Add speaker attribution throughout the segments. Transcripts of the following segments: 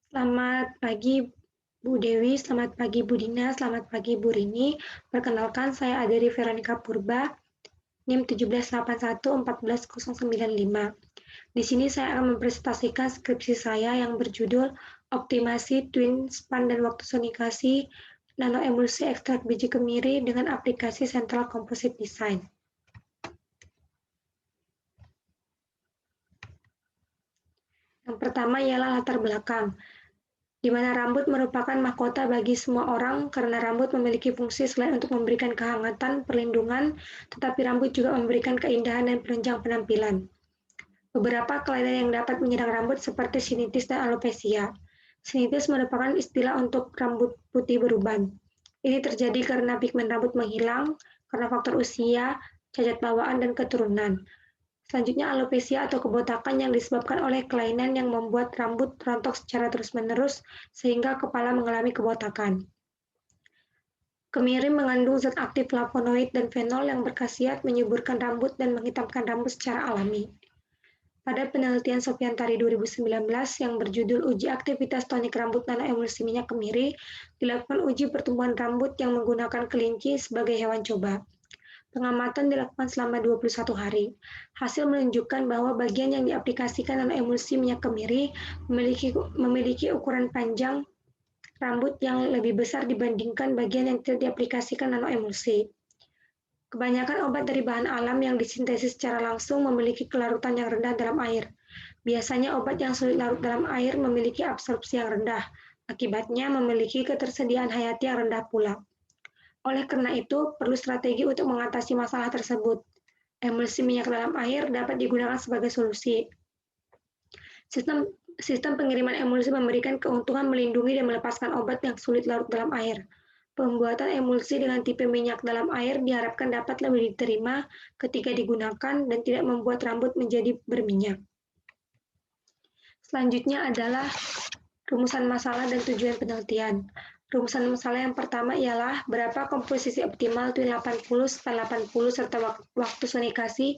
Speaker 1: Selamat pagi Bu Dewi, selamat pagi Bu Dina, selamat pagi Bu Rini. Perkenalkan saya Aderi Veronica Purba, NIM 178141095. Di sini saya akan mempresentasikan skripsi saya yang berjudul Optimasi Twin Span dan Waktu Sonikasi Nanoemulsi Ekstrak Biji Kemiri dengan aplikasi Central Composite Design. Yang pertama ialah latar belakang, di mana rambut merupakan mahkota bagi semua orang karena rambut memiliki fungsi selain untuk memberikan kehangatan, perlindungan, tetapi rambut juga memberikan keindahan dan penunjang penampilan. Beberapa kelainan yang dapat menyerang rambut seperti sinitis dan alopecia. Sinitis merupakan istilah untuk rambut putih beruban. Ini terjadi karena pigmen rambut menghilang, karena faktor usia, cacat bawaan, dan keturunan. Selanjutnya alopecia atau kebotakan yang disebabkan oleh kelainan yang membuat rambut rontok secara terus-menerus sehingga kepala mengalami kebotakan. Kemiri mengandung zat aktif flavonoid dan fenol yang berkhasiat menyuburkan rambut dan menghitamkan rambut secara alami. Pada penelitian Sofiantari 2019 yang berjudul Uji Aktivitas Tonik Rambut Nanoemulsi Minyak Kemiri, dilakukan uji pertumbuhan rambut yang menggunakan kelinci sebagai hewan coba. Pengamatan dilakukan selama 21 hari. Hasil menunjukkan bahwa bagian yang diaplikasikan nanoemulsi minyak kemiri memiliki ukuran panjang rambut yang lebih besar dibandingkan bagian yang tidak diaplikasikan nanoemulsi. Kebanyakan obat dari bahan alam yang disintesis secara langsung memiliki kelarutan yang rendah dalam air. Biasanya obat yang sulit larut dalam air memiliki absorpsi yang rendah. Akibatnya memiliki ketersediaan hayati yang rendah pula. Oleh karena itu, perlu strategi untuk mengatasi masalah tersebut. Emulsi minyak dalam air dapat digunakan sebagai solusi. Sistem pengiriman emulsi memberikan keuntungan melindungi dan melepaskan obat yang sulit larut dalam air. Pembuatan emulsi dengan tipe minyak dalam air diharapkan dapat lebih diterima ketika digunakan dan tidak membuat rambut menjadi berminyak. Selanjutnya adalah rumusan masalah dan tujuan penelitian. Rumusan masalah yang pertama ialah berapa komposisi optimal Twin 80/80 serta waktu sonikasi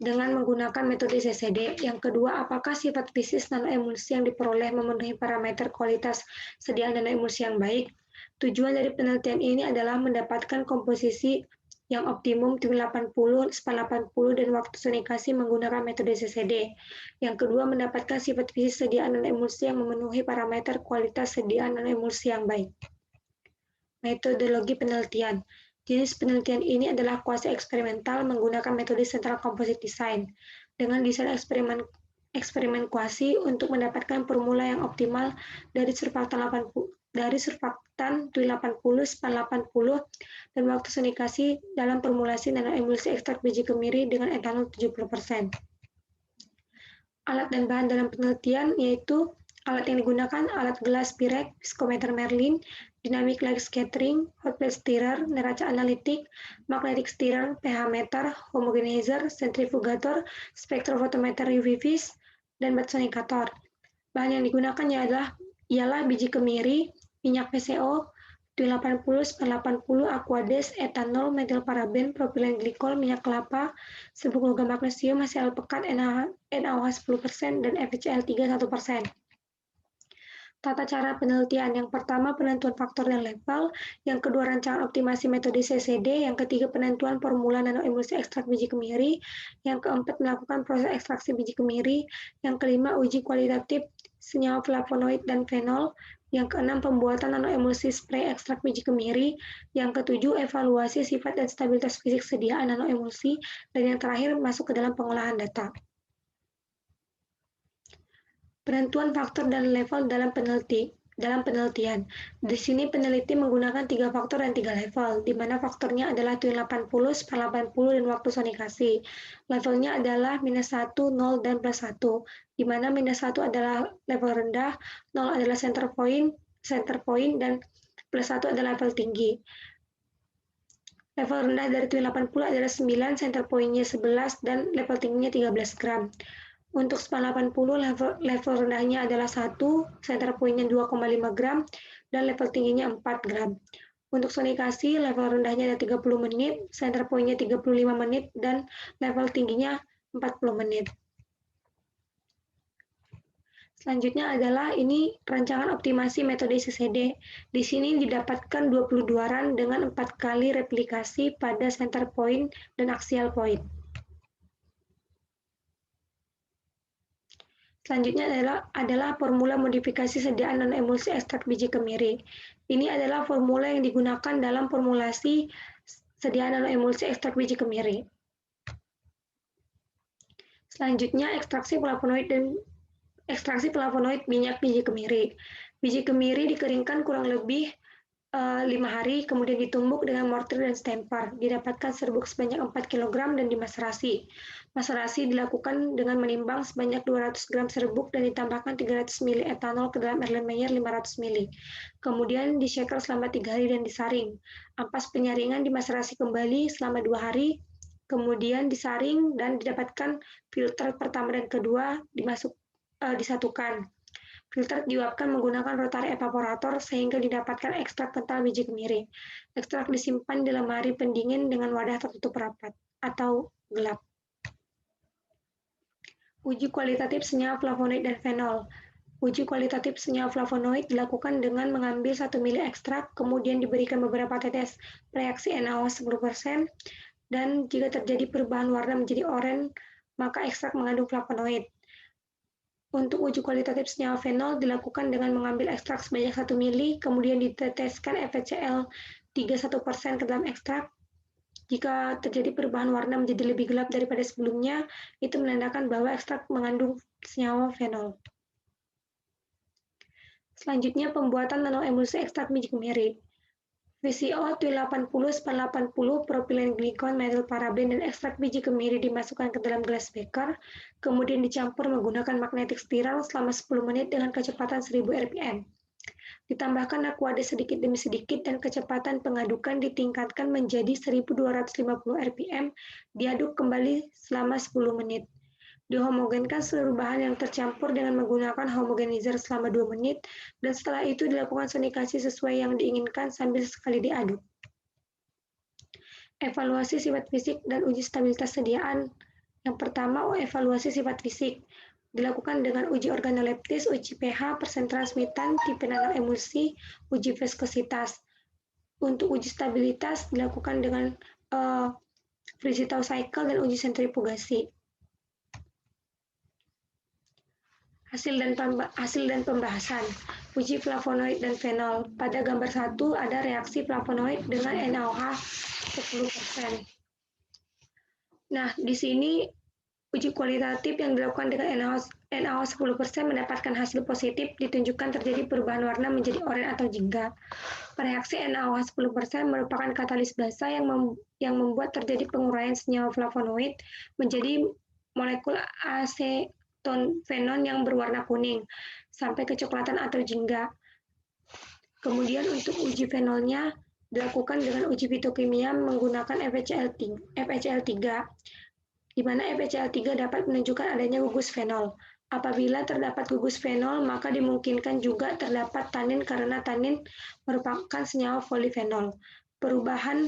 Speaker 1: dengan menggunakan metode CCD. Yang kedua, apakah sifat fisik nanoemulsi yang diperoleh memenuhi parameter kualitas sediaan nanoemulsi yang baik? Tujuan dari penelitian ini adalah mendapatkan komposisi yang optimum Twin 80/80 dan waktu sonikasi menggunakan metode CCD. Yang kedua, mendapatkan sifat fisik sediaan nanoemulsi yang memenuhi parameter kualitas sediaan nanoemulsi yang baik. Metodologi penelitian. Jenis penelitian ini adalah kuasi eksperimental menggunakan metode Central Composite Design dengan desain eksperimen kuasi untuk mendapatkan formula yang optimal dari surfaktan Twin 80/80 dan waktu sonikasi dalam formulasi nanoemulsi ekstrak biji kemiri dengan etanol 70%. Alat dan bahan dalam penelitian yaitu alat yang digunakan alat gelas Pirek, Viskometer Merlin, Dynamic Light Scattering, Hot Plate Stirrer, neraca analitik, Magnetic Stirrer, pH meter, homogenizer, centrifugator, spektrofotometer UV vis, dan batsonikator. Bahan yang digunakan ialah biji kemiri, minyak PCO, Twin 80/80, Aquades, etanol, metilparaben, propilen glikol, minyak kelapa, serbuk logam magnesium, HCl pekat, NaOH 10%, dan FeCl 1%. Tata cara penelitian. Yang pertama, penentuan faktor dan level. Yang kedua, rancangan optimasi metode CCD. Yang ketiga, penentuan formula nanoemulsi ekstrak biji kemiri. Yang keempat, melakukan proses ekstraksi biji kemiri. Yang kelima, uji kualitatif senyawa flavonoid dan fenol. Yang keenam, pembuatan nanoemulsi spray ekstrak biji kemiri. Yang ketujuh, evaluasi sifat dan stabilitas fisik sediaan nanoemulsi. Dan yang terakhir, masuk ke dalam pengolahan data. Penentuan faktor dan level dalam penelitian. Di sini peneliti menggunakan 3 faktor dan 3 level, di mana faktornya adalah Twin 80/80 dan waktu sonikasi. Levelnya adalah -1, 0, dan +1, di mana -1 adalah level rendah, 0 adalah center point, dan +1 adalah level tinggi. Level rendah dari Twin 80 adalah 9, center point-nya 11, dan level tingginya 13 gram. Untuk span 80, level rendahnya adalah 1, center point-nya 2,5 gram, dan level tingginya 4 gram. Untuk sonikasi, level rendahnya ada 30 menit, center point-nya 35 menit, dan level tingginya 40 menit. Selanjutnya adalah ini rancangan optimasi metode CCD. Di sini didapatkan 22 run dengan 4 kali replikasi pada center point dan axial point. Selanjutnya adalah formula modifikasi sediaan non-emulsi ekstrak biji kemiri. Ini adalah formula yang digunakan dalam formulasi sediaan non-emulsi ekstrak biji kemiri. Selanjutnya ekstraksi flavonoid minyak biji kemiri. Biji kemiri dikeringkan kurang lebih 5 hari, kemudian ditumbuk dengan mortir dan stamper. Didapatkan serbuk sebanyak 4 kg dan dimaserasi. Maserasi dilakukan dengan menimbang sebanyak 200 gram serbuk dan ditambahkan 300 ml etanol ke dalam Erlenmeyer 500 ml. Kemudian dishaker selama 3 hari dan disaring. Ampas penyaringan dimaserasi kembali selama 2 hari, kemudian disaring dan didapatkan filter pertama dan kedua disatukan. Filter diuapkan menggunakan rotary evaporator sehingga didapatkan ekstrak kental biji kemiri. Ekstrak disimpan di lemari pendingin dengan wadah tertutup rapat atau gelap. Uji kualitatif senyawa flavonoid dan fenol. Uji kualitatif senyawa flavonoid dilakukan dengan mengambil 1 ml ekstrak, kemudian diberikan beberapa tetes reaksi NaOH 10%, dan jika terjadi perubahan warna menjadi oranye, maka ekstrak mengandung flavonoid. Untuk uji kualitatif senyawa fenol dilakukan dengan mengambil ekstrak sebanyak 1 ml, kemudian diteteskan FeCl 31% ke dalam ekstrak. Jika terjadi perubahan warna menjadi lebih gelap daripada sebelumnya, itu menandakan bahwa ekstrak mengandung senyawa fenol. Selanjutnya, pembuatan nanoemulsi ekstrak biji kemiri. VCO, TUI80, 80, propilen glikol, metilparaben, dan ekstrak biji kemiri dimasukkan ke dalam gelas beker, kemudian dicampur menggunakan magnetik spiral selama 10 menit dengan kecepatan 1000 rpm. Ditambahkan aquade sedikit demi sedikit dan kecepatan pengadukan ditingkatkan menjadi 1250 rpm, diaduk kembali selama 10 menit. Dihomogenkan seluruh bahan yang tercampur dengan menggunakan homogenizer selama 2 menit, dan setelah itu dilakukan sonikasi sesuai yang diinginkan sambil sekali diaduk. Evaluasi sifat fisik dan uji stabilitas sediaan. Yang pertama, evaluasi sifat fisik. Dilakukan dengan uji organoleptis, uji pH, persen transmitan, tipe nanoemulsi, uji viskositas. Untuk uji stabilitas dilakukan dengan Freeze-Thaw cycle dan uji sentrifugasi. Hasil dan pembahasan. Uji flavonoid dan fenol. Pada gambar 1 ada reaksi flavonoid dengan NaOH 10%. Nah, di sini uji kualitatif yang dilakukan dengan NaOH 10% mendapatkan hasil positif, ditunjukkan terjadi perubahan warna menjadi oranye atau jingga. Reaksi NaOH 10% merupakan katalis basa yang membuat terjadi penguraian senyawa flavonoid menjadi molekul acetonfenon yang berwarna kuning sampai kecoklatan atau jingga. Kemudian untuk uji fenolnya dilakukan dengan uji fitokimia menggunakan FeCl3, di mana FeCl3 dapat menunjukkan adanya gugus fenol. Apabila terdapat gugus fenol, maka dimungkinkan juga terdapat tanin karena tanin merupakan senyawa polifenol. Perubahan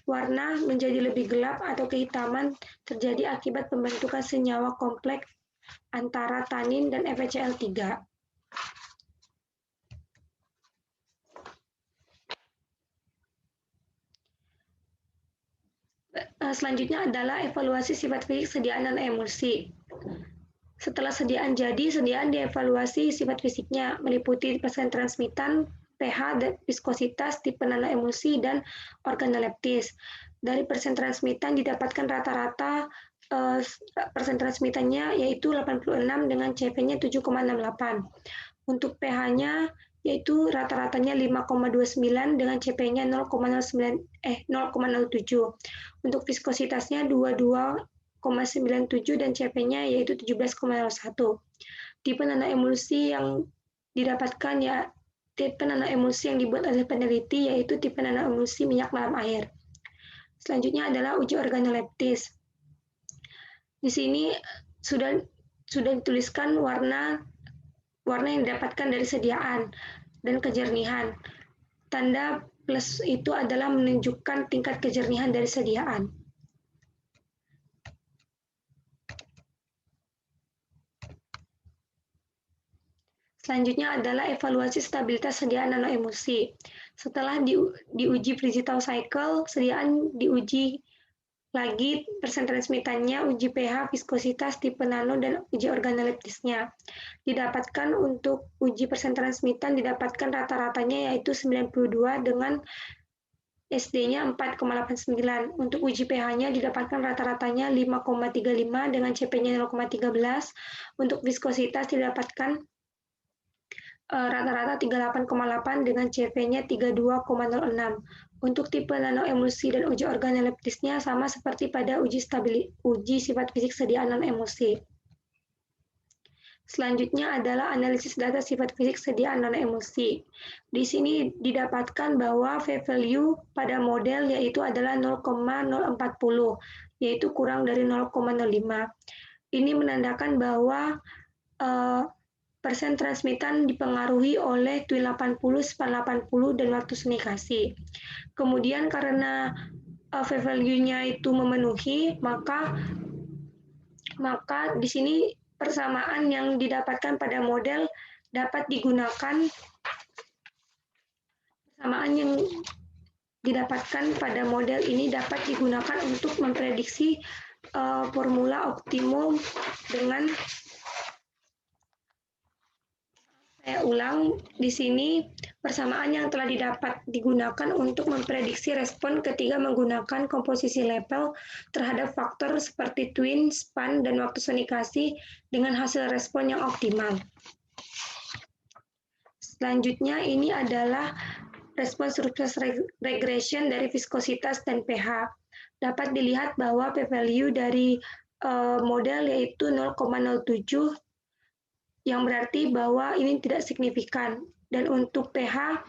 Speaker 1: warna menjadi lebih gelap atau kehitaman terjadi akibat pembentukan senyawa kompleks antara tanin dan FeCl3. Selanjutnya adalah evaluasi sifat fisik sediaan dan emulsi. Setelah sediaan jadi, sediaan dievaluasi sifat fisiknya, meliputi persen transmitan, pH, dan viskositas, tipe nanoemulsi, dan organoleptis. Dari persen transmitan didapatkan rata-rata persen transmitannya yaitu 86 dengan CP-nya 7,68. Untuk pH-nya yaitu rata-ratanya 5,29 dengan CP-nya 0,07. Untuk viskositasnya 22,97 dan CP-nya yaitu 17,01. Tipe nanoemulsi yang didapatkan tipe nanoemulsi yang dibuat oleh peneliti yaitu tipe nanoemulsi minyak dalam air. Selanjutnya adalah uji organoleptis. Di sini sudah dituliskan warna yang didapatkan dari sediaan dan kejernihan. Tanda plus itu adalah menunjukkan tingkat kejernihan dari sediaan. Selanjutnya adalah evaluasi stabilitas sediaan nanoemulsi. Setelah diuji Frijitau cycle, sediaan diuji lagi persen transmitannya, uji pH, viskositas, tipe nano, dan uji organoleptisnya. Didapatkan untuk uji persen transmitan didapatkan rata-ratanya yaitu 92 dengan SD-nya 4,89. Untuk uji pH-nya didapatkan rata-ratanya 5,35 dengan CP-nya 0,13. Untuk viskositas didapatkan rata-rata 38,8 dengan CP-nya 32,06. Untuk tipe nanoemulsi dan uji organoleptisnya sama seperti pada uji sifat fisik sediaan nanoemulsi. Selanjutnya adalah analisis data sifat fisik sediaan nanoemulsi. Di sini didapatkan bahwa V-value pada model yaitu adalah 0,040, yaitu kurang dari 0,05. Ini menandakan bahwa persen transmitan dipengaruhi oleh twin 80, span 80, dan waktu sunikasi. Kemudian karena V-value-nya itu memenuhi, maka di sini persamaan yang didapatkan pada model dapat digunakan untuk memprediksi formula optimum dengan saya ulang, di sini persamaan yang telah digunakan untuk memprediksi respon ketika menggunakan komposisi level terhadap faktor seperti twin, span, dan waktu sonikasi dengan hasil respon yang optimal. Selanjutnya ini adalah respon surface regression dari viskositas dan pH. Dapat dilihat bahwa p-value dari model yaitu 0,07, yang berarti bahwa ini tidak signifikan. Dan untuk pH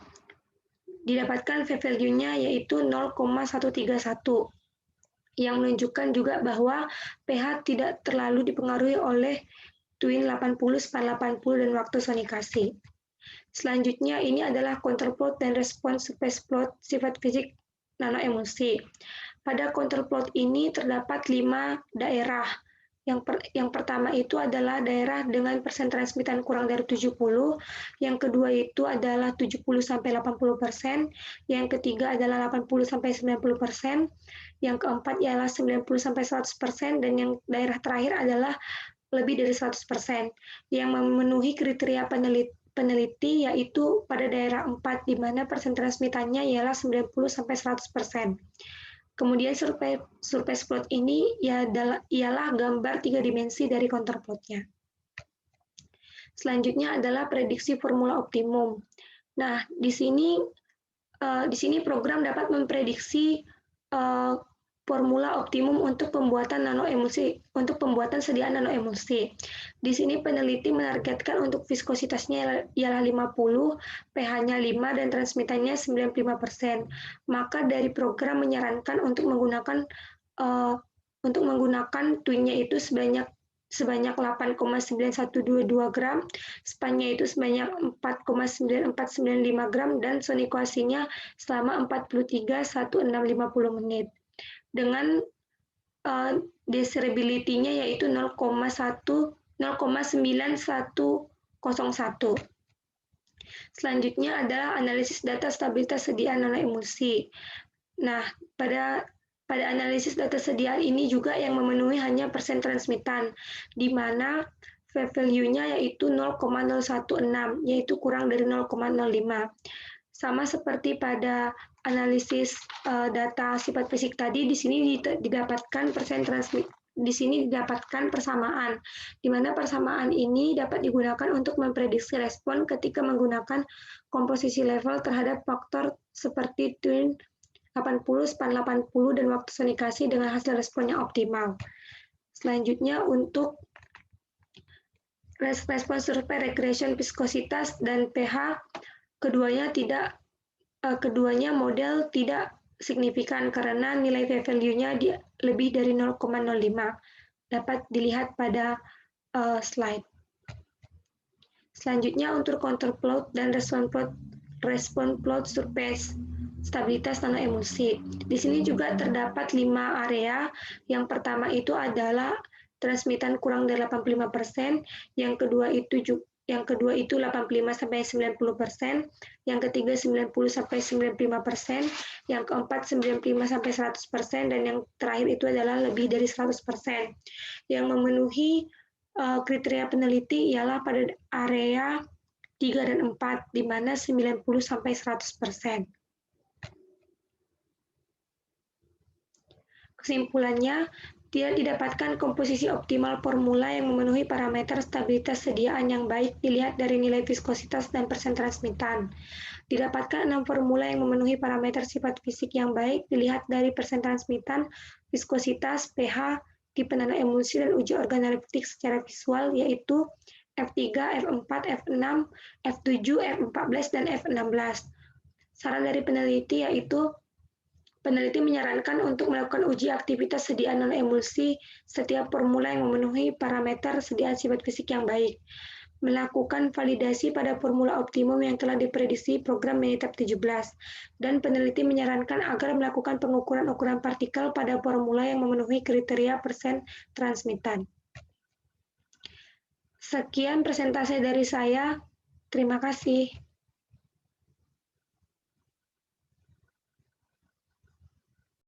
Speaker 1: didapatkan V-value-nya yaitu 0,131, yang menunjukkan juga bahwa pH tidak terlalu dipengaruhi oleh twin 80, span 80, dan waktu sonikasi. Selanjutnya ini adalah counterplot dan respon surface plot sifat fisik nanoemulsi. Pada counterplot ini terdapat 5 daerah. Yang pertama itu adalah daerah dengan persen transmitan kurang dari 70, yang kedua itu adalah 70-80%, yang ketiga adalah 80-90%, yang keempat ialah 90-100%, dan yang daerah terakhir adalah lebih dari 100%, yang memenuhi kriteria peneliti yaitu pada daerah 4, di mana persen transmitannya ialah 90-100%. Kemudian surface plot ini ialah gambar 3 dimensi dari counterplotnya. Selanjutnya adalah prediksi formula optimum. Nah, di sini program dapat memprediksi formula optimum untuk pembuatan sediaan nanoemulsi. Di sini peneliti menargetkan untuk viskositasnya ialah 50, pH-nya 5, dan transmitannya 95%. Maka dari program menyarankan untuk menggunakan twin-nya itu sebanyak 8,9122 gram, span-nya itu sebanyak 4,9495 gram, dan sonikasinya selama 43,1650 menit. Dengan desirability-nya yaitu 0,9101. Selanjutnya adalah analisis data stabilitas sediaan nanoemulsi. Nah, pada analisis data sediaan ini juga yang memenuhi hanya persen transmitan, di mana V-value-nya yaitu 0,016, yaitu kurang dari 0,05. Sama seperti pada analisis data sifat fisik tadi, di sini didapatkan persamaan, di mana persamaan ini dapat digunakan untuk memprediksi respon ketika menggunakan komposisi level terhadap faktor seperti twin 80, span 80, dan waktu sonikasi dengan hasil respon yang optimal. Selanjutnya untuk respon survei regression viskositas dan pH, keduanya model tidak signifikan karena nilai V-value-nya lebih dari 0,05. Dapat dilihat pada slide. Selanjutnya untuk counterplot dan respon plot surface stabilitas nanoemulsi. Di sini juga terdapat 5 area. Yang pertama itu adalah transmitan kurang dari 85%, yang kedua itu yang kedua itu 85-90%, yang ketiga 90-95%, yang keempat 95-100%, dan yang terakhir itu adalah lebih dari 100%. Yang memenuhi kriteria peneliti ialah pada area 3 dan 4, di mana 90-100%. Kesimpulannya, tidak didapatkan komposisi optimal formula yang memenuhi parameter stabilitas sediaan yang baik dilihat dari nilai viskositas dan persen transmitan. Didapatkan 6 formula yang memenuhi parameter sifat fisik yang baik dilihat dari persen transmitan, viskositas, pH, tipe nanoemulsi, dan uji organoleptik secara visual, yaitu F3, F4, F6, F7, F14, dan F16. Saran dari peneliti yaitu peneliti menyarankan untuk melakukan uji aktivitas sediaan nanoemulsi setiap formula yang memenuhi parameter sediaan sifat fisik yang baik. Melakukan validasi pada formula optimum yang telah diprediksi program Minitab 17. Dan peneliti menyarankan agar melakukan pengukuran ukuran partikel pada formula yang memenuhi kriteria persen transmitan. Sekian presentasi dari saya. Terima kasih.